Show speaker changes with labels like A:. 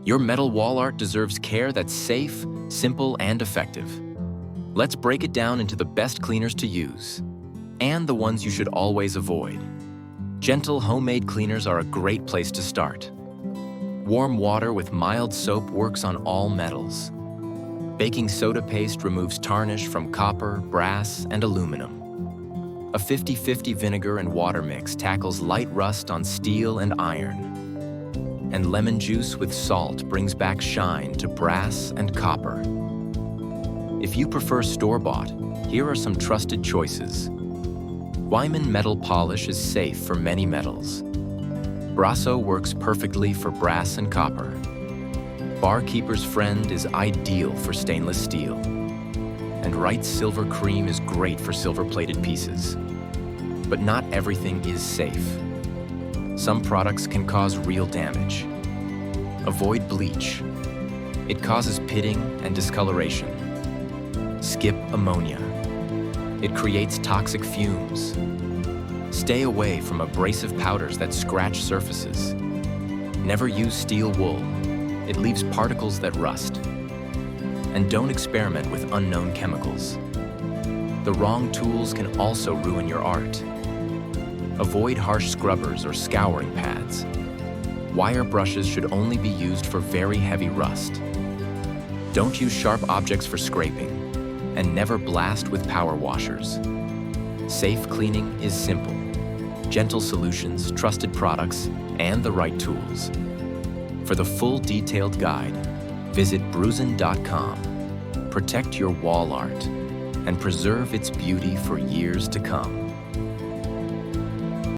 A: Your metal wall art deserves care that's safe, simple, and effective. Let's break it down into the best cleaners to use, and the ones you should always avoid. Gentle homemade cleaners are a great place to start. Warm water with mild soap works on all metals. Baking soda paste removes tarnish from copper, brass, and aluminum. A 50-50 vinegar and water mix tackles light rust on steel and iron. And lemon juice with salt brings back shine to brass and copper. If you prefer store-bought, here are some trusted choices. Wyman Metal Polish is safe for many metals. Brasso works perfectly for brass and copper. Barkeeper's Friend is ideal for stainless steel. And Wright's Silver Cream is great for silver-plated pieces. But not everything is safe. Some products can cause real damage. Avoid bleach. It causes pitting and discoloration. Skip ammonia. It creates toxic fumes. Stay away from abrasive powders that scratch surfaces. Never use steel wool. It leaves particles that rust. And don't experiment with unknown chemicals. The wrong tools can also ruin your art. Avoid harsh scrubbers or scouring pads. Wire brushes should only be used for very heavy rust. Don't use sharp objects for scraping, and never blast with power washers. Safe cleaning is simple. Gentle solutions, trusted products, and the right tools. For the full detailed guide, visit bruzen.com. Protect your wall art and preserve its beauty for years to come.